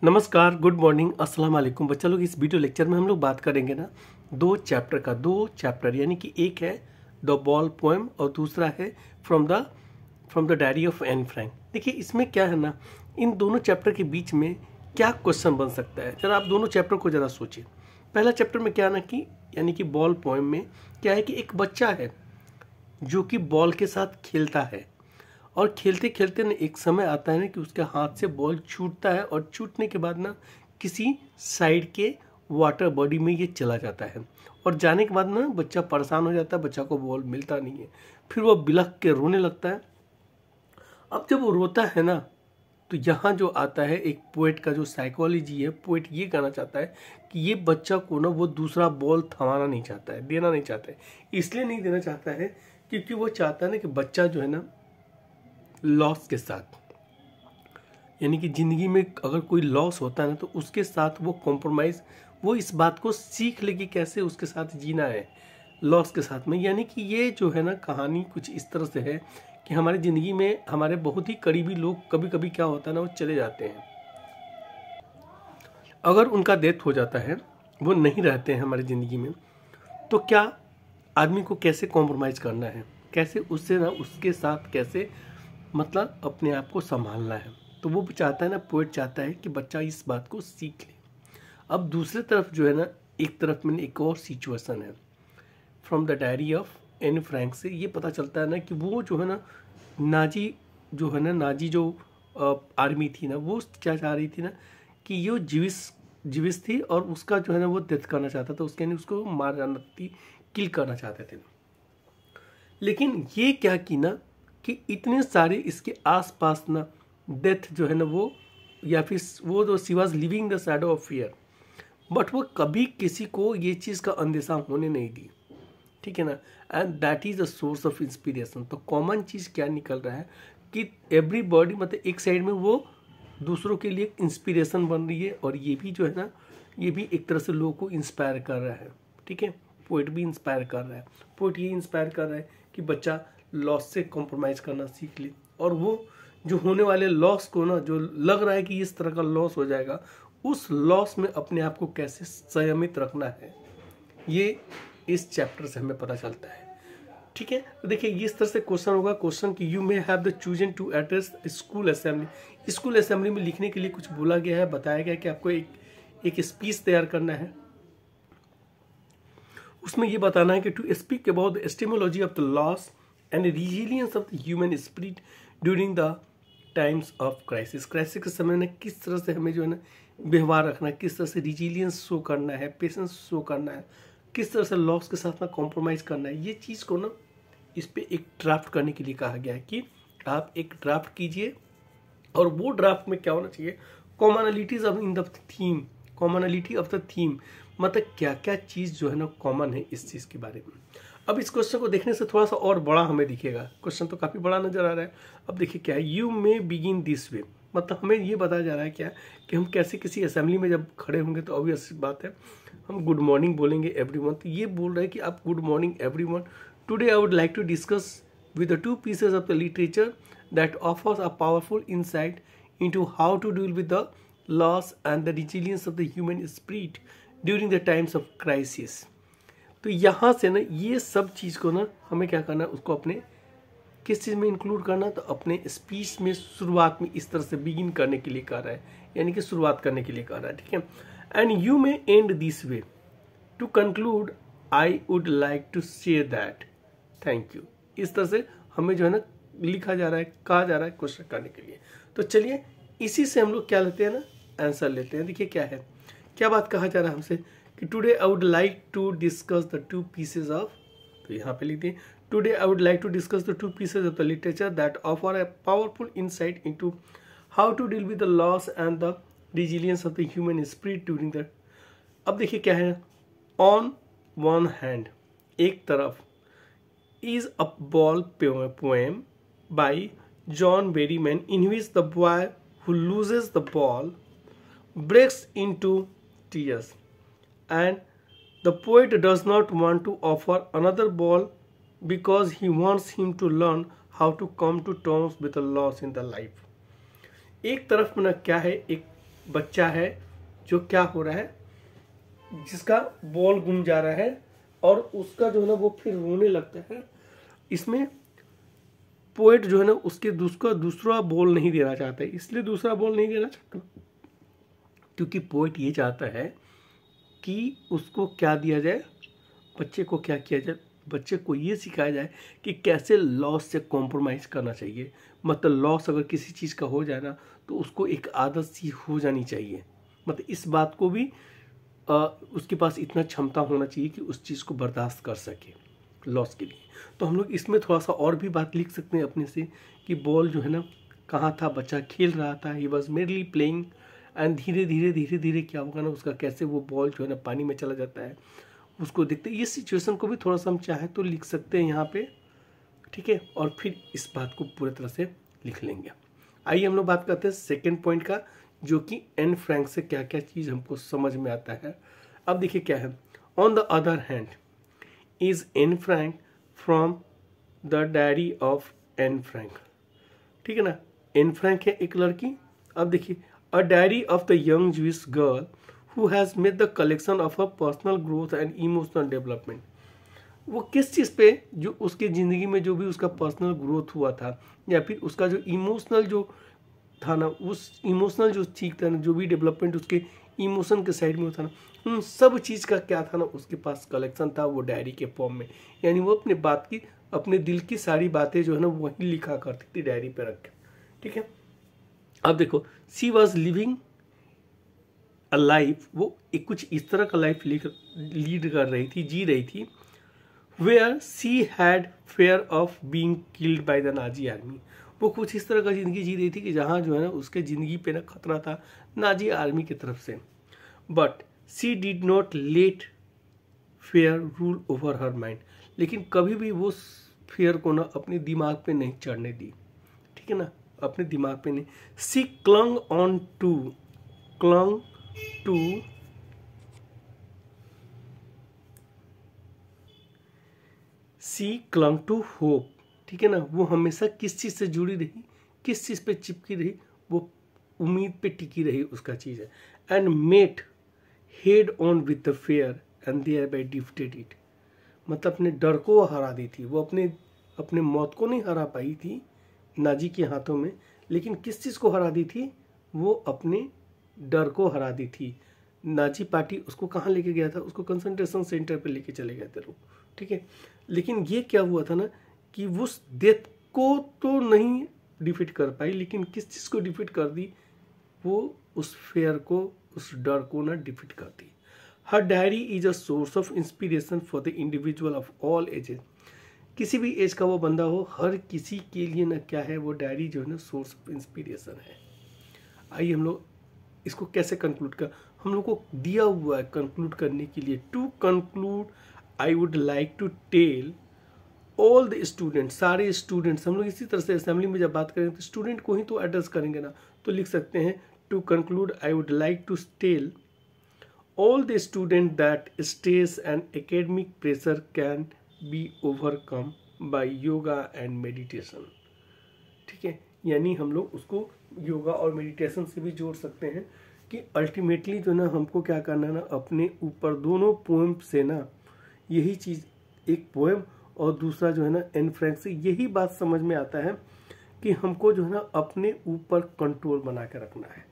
नमस्कार, good morning, अस्सलाम वालेकुम। बच्चा लोग, इस वीडियो लेक्चर में हम लोग बात करेंगे ना दो चैप्टर यानी कि एक है द बॉल पोएम और दूसरा है from the diary of Anne Frank. देखिए इसमें क्या है ना, इन दोनों चैप्टर के बीच में क्या क्वेश्चन बन सकता है, जरा आप दोनों चैप्टर को जरा सोचिए। पहला चैप्टर में क्या है ना कि यानी कि बॉल पोएम में क्या है कि एक बच्चा है जो कि बॉल के साथ खेलता है और खेलते खेलते ना एक समय आता है ना कि उसके हाथ से बॉल छूटता है और छूटने के बाद ना किसी साइड के वाटर बॉडी में ये चला जाता है और जाने के बाद ना बच्चा परेशान हो जाता है, बच्चा को बॉल मिलता नहीं है। फिर वो बिलख के रोने लगता है। अब जब वो रोता है ना तो यहाँ जो आता है एक पोएट का जो साइकोलॉजी है, पोएट ये कहना चाहता है कि ये बच्चा को ना वो दूसरा बॉल थमाना नहीं चाहता है, देना नहीं चाहता है। इसलिए नहीं देना चाहता है क्योंकि वो चाहता है ना कि बच्चा जो है ना लॉस के साथ, यानी कि ज़िंदगी में अगर कोई लॉस होता है ना तो उसके साथ वो कॉम्प्रोमाइज़, वो इस बात को सीख ले कि कैसे उसके साथ जीना है लॉस के साथ में। यानी कि ये जो है ना कहानी कुछ इस तरह से है कि हमारी ज़िंदगी में हमारे बहुत ही करीबी लोग कभी कभी क्या होता है ना, वो चले जाते हैं। अगर उनका डेथ हो जाता है, वो नहीं रहते हैं हमारी ज़िंदगी में, तो क्या आदमी को कैसे कॉम्प्रोमाइज़ करना है, कैसे उससे ना उसके साथ कैसे मतलब अपने आप को संभालना है। तो वो चाहता है ना, पोएट चाहता है कि बच्चा इस बात को सीख ले। अब दूसरी तरफ जो है ना, एक तरफ में एक और सिचुएशन है from the diary of Anne Frank से ये पता चलता है ना कि वो जो है ना नाजी जो आर्मी थी ना, वो क्या चाह रही थी ना कि ये जीविस थी और उसका जो है ना वो डेथ करना चाहता था, उसके उसको मार जाना थी, किल करना चाहते थे। लेकिन ये क्या की ना कि इतने सारे इसके आसपास ना डेथ जो है ना वो, या फिर वो जो she was living the shadow of fear, but वो कभी किसी को ये चीज़ का अंदेशा होने नहीं दी, ठीक है ना। And that is a source of inspiration. तो कॉमन चीज़ क्या निकल रहा है कि एवरीबॉडी मतलब एक साइड में वो दूसरों के लिए इंस्पिरेशन बन रही है और ये भी जो है ना, ये भी एक तरह से लोगों को इंस्पायर कर रहा है, ठीक है। पोएट भी इंस्पायर कर रहा है, पोएट ये इंस्पायर कर रहा है कि बच्चा लॉस से कॉम्प्रोमाइज़ करना सीख ले और वो जो होने वाले लॉस को ना, जो लग रहा है कि इस तरह का लॉस हो जाएगा, उस लॉस में अपने आप को कैसे संयमित रखना है, ये इस चैप्टर से हमें पता चलता है, ठीक है। तो देखिए इस तरह से क्वेश्चन होगा, क्वेश्चन कि you may have the chosen to address school assembly. School assembly में लिखने के लिए कुछ बोला गया है, बताया गया कि आपको एक स्पीच तैयार करना है। उसमें ये बताना है कि to speak about the epistemology of the loss and resilience of the human spirit during the times of crisis. Crisis के समय में किस तरह से हमें जो है ना व्यवहार रखना है, किस तरह से रिजिलियंस शो करना है, पेशेंस शो करना है, किस तरह से लॉस के साथ में कॉम्प्रोमाइज़ करना है, ये चीज़ को ना इस पर एक ड्राफ्ट करने के लिए कहा गया है कि आप एक ड्राफ्ट कीजिए। और वो ड्राफ्ट में क्या होना चाहिए, commonalities of in the theme, commonality of the theme, मतलब क्या क्या चीज़ जो है ना कॉमन है इस चीज़ के बारे में। अब इस क्वेश्चन को देखने से थोड़ा सा और बड़ा हमें दिखेगा, क्वेश्चन तो काफ़ी बड़ा नजर आ रहा है। अब देखिए क्या है, you may begin this way, मतलब हमें ये बताया जा रहा है क्या कि हम कैसे किसी असेंबली में जब खड़े होंगे तो ऑब्वियस बात है हम गुड मॉर्निंग बोलेंगे एवरीवन। तो ये बोल रहे हैं कि आप good morning everyone, today I would like to discuss with the two pieces of the literature that offers a powerful insight into how to deal with the loss and the resilience of the human spirit during the times of crisis। तो यहाँ से ना ये सब चीज़ को ना हमें क्या करना है, उसको अपने किस चीज़ में इंक्लूड करना, तो अपने स्पीच में शुरुआत में इस तरह से बिगिन करने के लिए कह रहा है, यानी कि शुरुआत करने के लिए कह रहा है, ठीक है। And you may end this way to conclude I would like to share that thank you. इस तरह से हमें जो है ना लिखा जा रहा है, कहा जा रहा है क्वेश्चन करने के लिए। तो चलिए इसी से हम लोग क्या लेते हैं ना, आंसर लेते हैं। देखिए क्या है, क्या बात कहा जा रहा है हमसे कि today I would like to discuss the two pieces of, तो यहाँ पे लिखते हैं today I would like to discuss the two pieces of the literature that offer a powerful insight into how to deal with the loss and the resilience of the human spirit during the. अब देखिए क्या है, on one hand, एक तरफ is a ball poem by John Berryman in which the boy who loses the ball breaks into tears and the poet does not want to offer another ball because he wants him to learn how to come to terms with the loss in the life। एक तरफ में क्या है, एक बच्चा है जो क्या हो रहा है, जिसका बॉल गुम जा रहा है और उसका जो है ना वो फिर रोने लगता है। इसमें पोएट जो है ना उसके दूसरा बॉल नहीं देना चाहता है। इसलिए दूसरा बॉल नहीं देना चाहता क्योंकि पोएट ये चाहता है कि उसको क्या दिया जाए, बच्चे को क्या किया जाए, बच्चे को ये सिखाया जाए कि कैसे लॉस से कॉम्प्रोमाइज़ करना चाहिए। मतलब लॉस अगर किसी चीज़ का हो जाए ना तो उसको एक आदत सी हो जानी चाहिए। मतलब इस बात को भी उसके पास इतना क्षमता होना चाहिए कि उस चीज़ को बर्दाश्त कर सके लॉस के लिए। तो हम लोग इसमें थोड़ा सा और भी बात लिख सकते हैं अपने से कि बॉल जो है ना कहाँ था, बच्चा खेल रहा था, he was merely playing, and धीरे धीरे क्या होगा ना उसका कैसे वो बॉल जो है ना पानी में चला जाता है, उसको देखते। ये सिचुएशन को भी थोड़ा सा हम चाहे तो लिख सकते हैं यहाँ पे, ठीक है, और फिर इस बात को पूरी तरह से लिख लेंगे। आइए हम लोग बात करते हैं सेकेंड पॉइंट का, जो कि एन फ्रैंक से क्या क्या चीज़ हमको समझ में आता है। अब देखिए क्या है, on the other hand is Anne Frank from the diary of Anne Frank, ठीक है ना। एन फ्रैंक है एक लड़की। अब देखिए, a diary of the young Jewish girl who has made the collection of her personal growth and emotional development. वो किस चीज़ पे, जो उसके ज़िंदगी में जो भी उसका पर्सनल ग्रोथ हुआ था या फिर उसका जो इमोशनल जो था ना, उस इमोशनल जो चीज़ था ना, जो भी डेवलपमेंट उसके इमोशन के साइड में था ना, उन सब चीज़ का क्या था ना उसके पास कलेक्शन था वो डायरी के फॉर्म में। यानी वो अपने बात की, अपने दिल की सारी बातें जो है ना वही लिखा करती थी डायरी पे रख के, ठीक है। अब देखो, सी वॉज लिविंग अ लाइफ, वो एक कुछ इस तरह का लाइफ लीड कर रही थी, जी रही थी, where she had fear of being killed by the Nazi army. वो कुछ इस तरह का ज़िंदगी जी रही थी कि जहाँ जो है ना उसके ज़िंदगी पे ना खतरा था नाजी आर्मी की तरफ से। But she did not let fear rule over her mind, लेकिन कभी भी वो फेयर को ना अपने दिमाग पे नहीं चढ़ने दी, ठीक है ना, अपने दिमाग पे नहीं। See clung to see clung to hope, ठीक है ना। वो हमेशा किस चीज़ से जुड़ी रही, किस चीज़ पे चिपकी रही, वो उम्मीद पे टिकी रही, उसका चीज़ है। And met head on with the fear and thereby defeated it, मतलब अपने डर को हरा दी थी वो, अपने मौत को नहीं हरा पाई थी नाजी के हाथों में, लेकिन किस चीज़ को हरा दी थी, वो अपने डर को हरा दी थी। नाजी पार्टी उसको कहाँ लेके गया था, उसको कंसंट्रेशन सेंटर पे लेके चले गए थे लोग, ठीक है। लेकिन ये क्या हुआ था ना कि वो उस डेथ को तो नहीं डिफीट कर पाई, लेकिन किस चीज़ को डिफीट कर दी, वो उस फेयर को, उस डर को ना डिफीट कर दी। हर diary is a source of inspiration for the individual of all ages, किसी भी एज का वो बंदा हो, हर किसी के लिए ना क्या है, वो डायरी जो है ना सोर्स ऑफ इंस्पिरेशन है। आइए हम लोग इसको कैसे कंक्लूड कर, हम लोग को दिया हुआ है कंक्लूड करने के लिए। To conclude I would like to tell all the students, सारे स्टूडेंट्स, हम लोग इसी तरह से असेंबली में जब बात करेंगे तो स्टूडेंट को ही तो एड्रेस करेंगे ना, तो लिख सकते हैं to conclude I would like to tell all the students that stress and academic pressure can be overcome by yoga and meditation, ठीक है। यानी हम लोग उसको योगा और मेडिटेशन से भी जोड़ सकते हैं कि अल्टीमेटली जो ना हमको क्या करना है ना, अपने ऊपर दोनों पोएम से ना यही चीज़, एक पोएम और दूसरा जो है ना एन फ्रैंक से यही बात समझ में आता है कि हमको जो है ना अपने ऊपर कंट्रोल बना के रखना है।